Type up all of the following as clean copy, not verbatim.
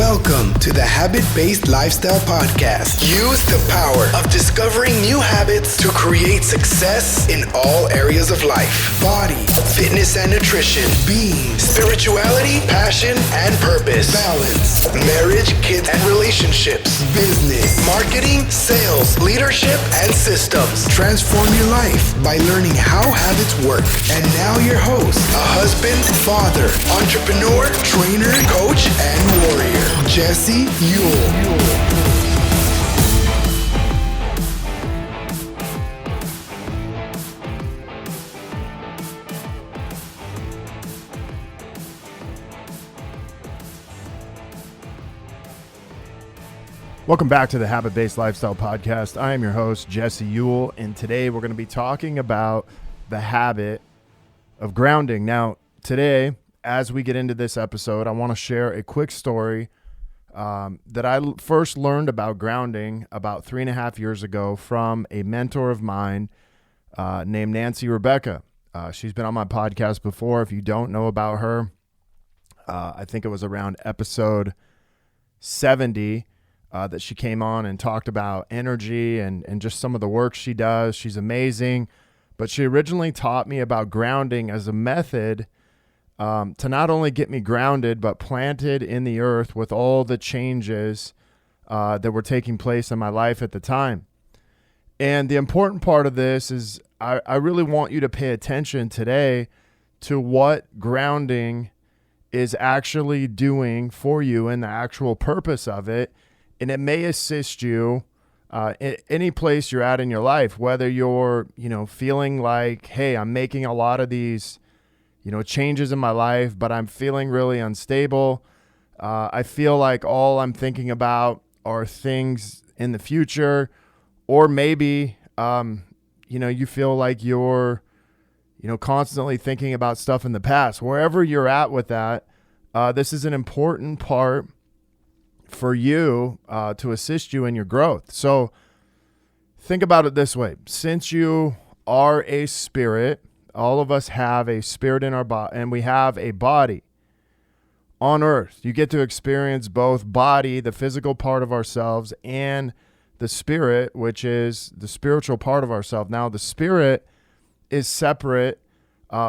Welcome to the Habit-Based Lifestyle Podcast. Use the power of discovering new habits to create success in all areas of life. Body, fitness and nutrition, being, spirituality, passion and purpose, balance, marriage, kids and relationships, business, marketing, sales, leadership and systems. Transform your life by learning how habits work. And now your host, a husband, father, entrepreneur, trainer, coach, and warrior, Jesse Ewell. Welcome back to the Habit-Based Lifestyle Podcast. I am your host, Jesse Ewell, and today we're going to be talking about the habit of grounding. Now, today, as we get into this episode, I want to share a quick story that I first learned about grounding about 3.5 years ago from a mentor of mine named Nancy Rebecca. She's been on my podcast before. If you don't know about her, I think it was around episode 70 that she came on and talked about energy and just some of the work she does. She's amazing. But she originally taught me about grounding as a method to not only get me grounded, but planted in the earth with all the changes that were taking place in my life at the time. And the important part of this is I really want you to pay attention today to what grounding is actually doing for you and the actual purpose of it. And it may assist you in any place you're at in your life, whether you're, feeling like, hey, I'm making a lot of these, changes in my life, but I'm feeling really unstable. I feel like all I'm thinking about are things in the future, or maybe, you feel like you're, constantly thinking about stuff in the past. Wherever you're at with that, this is an important part for you to assist you in your growth. So think about it this way. Since you are a spirit, all of us have a spirit in our body, and we have a body on earth. You get to experience both body, the physical part of ourselves, and the spirit, which is the spiritual part of ourselves. Now, the spirit is separate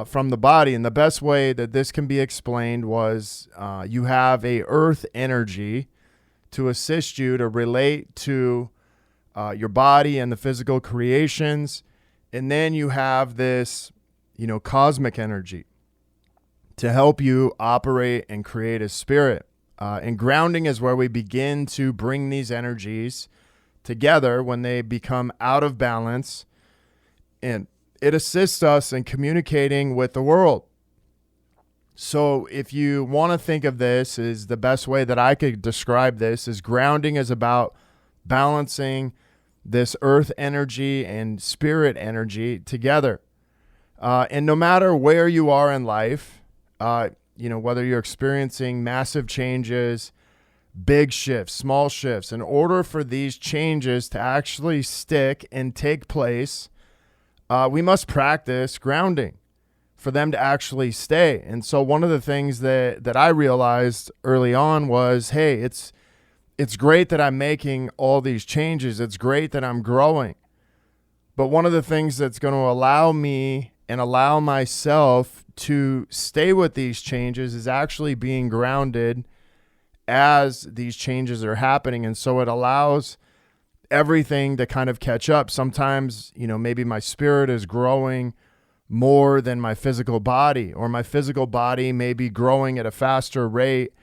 from the body, and the best way that this can be explained was you have a earth energy to assist you to relate to your body and the physical creations. And then you have this, cosmic energy to help you operate and create a spirit. And grounding is where we begin to bring these energies together when they become out of balance. And it assists us in communicating with the world. So if you want to think of this as the best way that I could describe this is grounding is about balancing this earth energy and spirit energy together. And no matter where you are in life, whether you're experiencing massive changes, big shifts, small shifts, in order for these changes to actually stick and take place, we must practice grounding for them to actually stay. And so one of the things that I realized early on was, hey, it's great that I'm making all these changes. It's great that I'm growing. But one of the things that's going to allow me and allow myself to stay with these changes is actually being grounded as these changes are happening. And so it allows everything to kind of catch up. Sometimes, maybe my spirit is growing more than my physical body, or my physical body may be growing at a faster rate.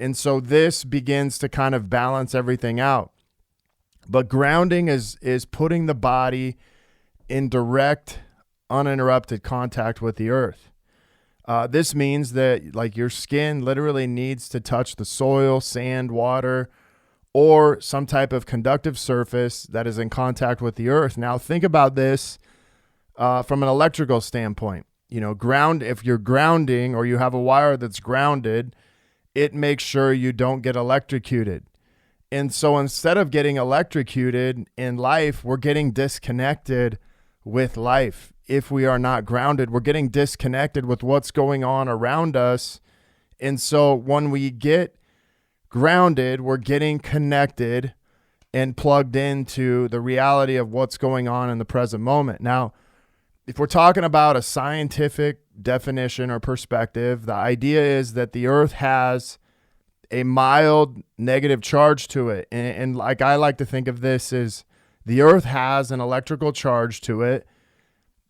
And so this begins to kind of balance everything out. But grounding is putting the body in direct, uninterrupted contact with the earth. This means that like your skin literally needs to touch the soil, sand, water, or some type of conductive surface that is in contact with the earth. Now think about this from an electrical standpoint. If you're grounding or you have a wire that's grounded, it makes sure you don't get electrocuted. And so instead of getting electrocuted in life, we're getting disconnected with life. If we are not grounded, we're getting disconnected with what's going on around us. And so when we get grounded, we're getting connected and plugged into the reality of what's going on in the present moment. Now, if we're talking about a scientific definition or perspective, the idea is that the earth has a mild negative charge to it. And like I like to think of this as the earth has an electrical charge to it.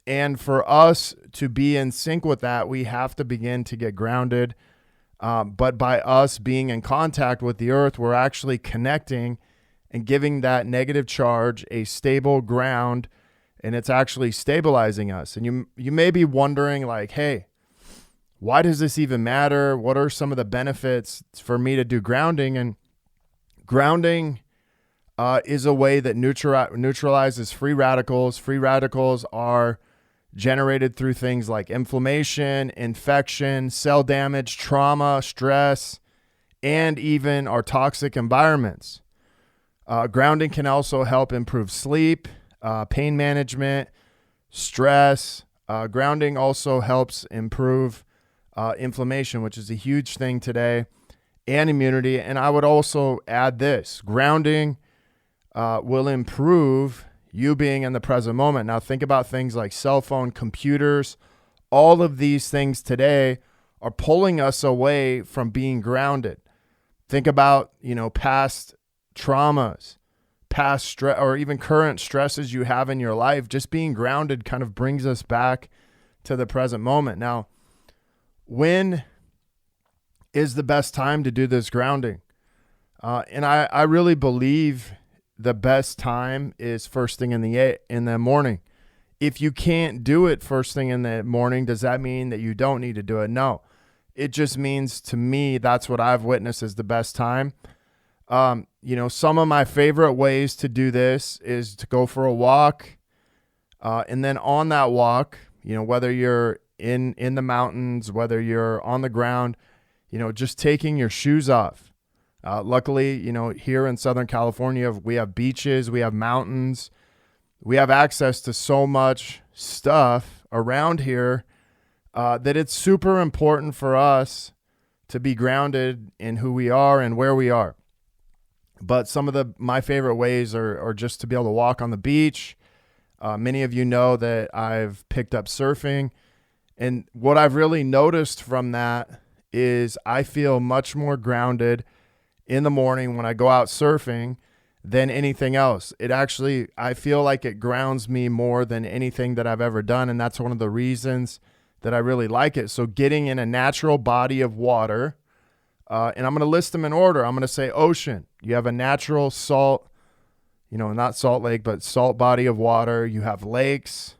And for us to be in sync with that, we have to begin to get grounded. But by us being in contact with the earth, we're actually connecting and giving that negative charge a stable ground, and it's actually stabilizing us. And you may be wondering, like, hey, why does this even matter? What are some of the benefits for me to do grounding? And grounding is a way that neutralizes free radicals. Free radicals are generated through things like inflammation, infection, cell damage, trauma, stress, and even our toxic environments. Grounding can also help improve sleep, pain management, stress. Grounding also helps improve inflammation, which is a huge thing today, and immunity. And I would also add this: grounding will improve you being in the present moment. Now think about things like cell phone, computers. All of these things today are pulling us away from being grounded. Think about, past traumas, past stress, or even current stresses you have in your life. Just being grounded kind of brings us back to the present moment. Now, when is the best time to do this grounding? And I really believe the best time is first thing in the morning. If you can't do it first thing in the morning, does that mean that you don't need to do it? No. It just means, to me, that's what I've witnessed as the best time. Some of my favorite ways to do this is to go for a walk. And then on that walk, whether you're in the mountains, whether you're on the ground, just taking your shoes off. Luckily, here in Southern California, we have beaches, we have mountains, we have access to so much stuff around here that it's super important for us to be grounded in who we are and where we are. But some of my favorite ways are just to be able to walk on the beach. Many of you know that I've picked up surfing. And what I've really noticed from that is I feel much more grounded in the morning when I go out surfing than anything else. I feel like it grounds me more than anything that I've ever done. And that's one of the reasons that I really like it. So getting in a natural body of water, and I'm going to list them in order. I'm going to say ocean. You have a natural salt, not salt lake, but salt body of water. You have lakes,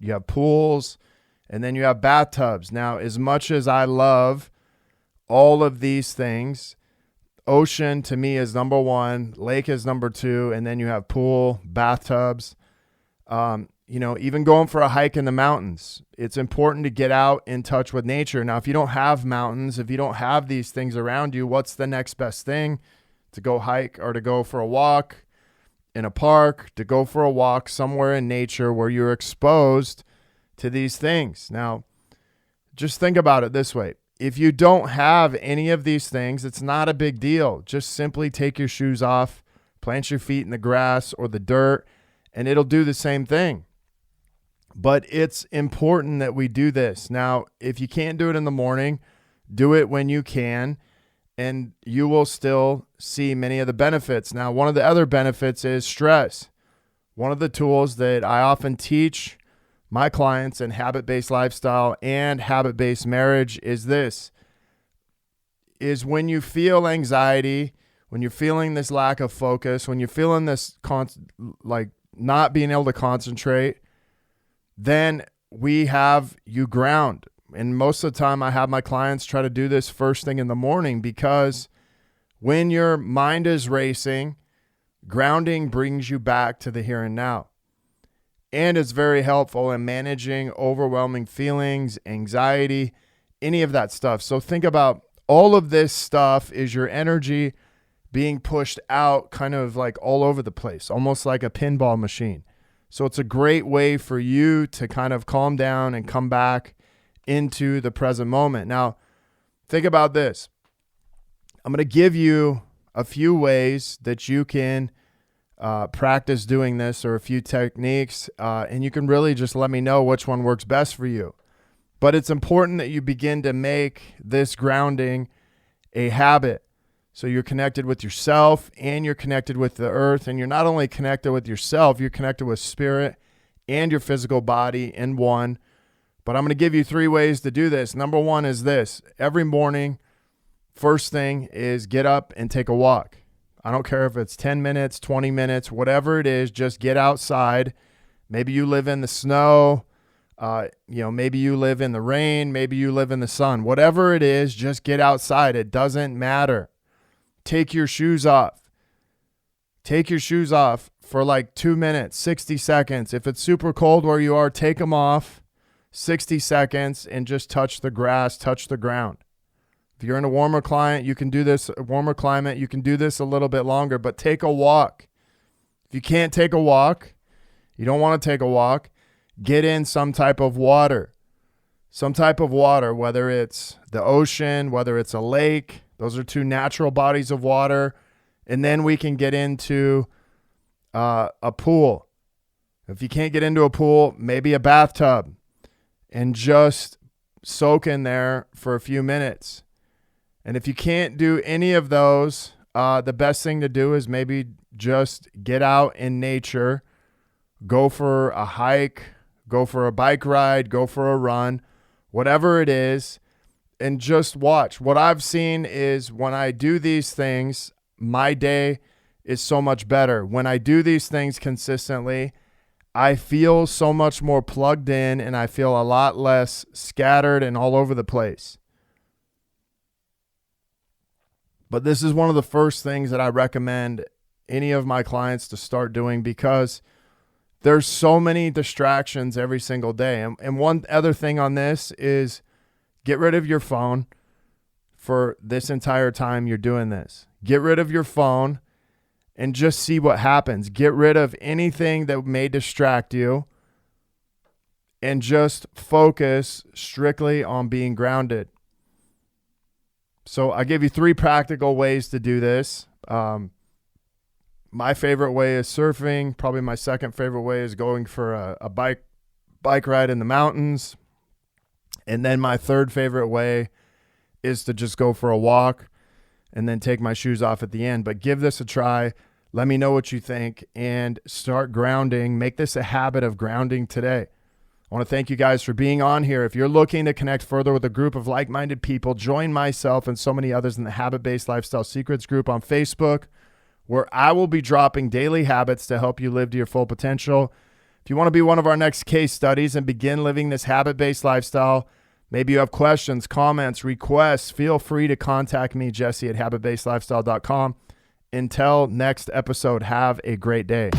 you have pools, and then you have bathtubs. Now, as much as I love all of these things, ocean to me is number one, lake is number two, and then you have pool, bathtubs. Even going for a hike in the mountains, it's important to get out in touch with nature. Now, if you don't have mountains, if you don't have these things around you, what's the next best thing? To go hike or to go for a walk in a park, to go for a walk somewhere in nature where you're exposed to these things. Now, just think about it this way. If you don't have any of these things, it's not a big deal. Just simply take your shoes off, plant your feet in the grass or the dirt, and it'll do the same thing. But it's important that we do this. Now, if you can't do it in the morning, do it when you can, and you will still see many of the benefits. Now, one of the other benefits is stress. One of the tools that I often teach my clients in habit-based lifestyle and habit-based marriage is when you feel anxiety, when you're feeling this lack of focus, when you're feeling this not being able to concentrate, then we have you ground. And most of the time I have my clients try to do this first thing in the morning, because when your mind is racing, grounding brings you back to the here and now. And it's very helpful in managing overwhelming feelings, anxiety, any of that stuff. So think about all of this stuff is your energy being pushed out kind of like all over the place, almost like a pinball machine. So it's a great way for you to kind of calm down and come back into the present moment. Now, think about this. I'm going to give you a few ways that you can practice doing this, or a few techniques, and you can really just let me know which one works best for you. But it's important that you begin to make this grounding a habit. So you're connected with yourself and you're connected with the earth, and you're not only connected with yourself, you're connected with spirit and your physical body in one. But I'm going to give you 3 ways to do this. Number 1 is this. Every morning, first thing is get up and take a walk. I don't care if it's 10 minutes, 20 minutes, whatever it is, just get outside. Maybe you live in the snow, maybe you live in the rain, maybe you live in the sun. Whatever it is, just get outside. It doesn't matter. Take your shoes off. Take your shoes off for like 2 minutes, 60 seconds. If it's super cold where you are, take them off, 60 seconds, and just touch the grass, touch the ground. If you're in a warmer climate, you can do this a little bit longer, but take a walk. If you can't take a walk, you don't want to take a walk, get in some type of water. Some type of water, whether it's the ocean, whether it's a lake. Those are 2 natural bodies of water. And then we can get into a pool. If you can't get into a pool, maybe a bathtub, and just soak in there for a few minutes. And if you can't do any of those, the best thing to do is maybe just get out in nature, go for a hike, go for a bike ride, go for a run, whatever it is, and just watch. What I've seen is when I do these things, my day is so much better. When I do these things consistently, I feel so much more plugged in, and I feel a lot less scattered and all over the place. But this is one of the first things that I recommend any of my clients to start doing, because there's so many distractions every single day. And one other thing on this is get rid of your phone for this entire time you're doing this. Get rid of your phone and just see what happens. Get rid of anything that may distract you and just focus strictly on being grounded. So I give you 3 practical ways to do this. My favorite way is surfing. Probably my second favorite way is going for a bike ride in the mountains. And then my third favorite way is to just go for a walk and then take my shoes off at the end. But give this a try. Let me know what you think and start grounding. Make this a habit of grounding today. I want to thank you guys for being on here. If you're looking to connect further with a group of like-minded people, join myself and so many others in the Habit-Based Lifestyle Secrets group on Facebook, where I will be dropping daily habits to help you live to your full potential. If you want to be one of our next case studies and begin living this habit-based lifestyle, maybe you have questions, comments, requests, feel free to contact me, Jesse at habitbasedlifestyle.com. Until next episode, have a great day.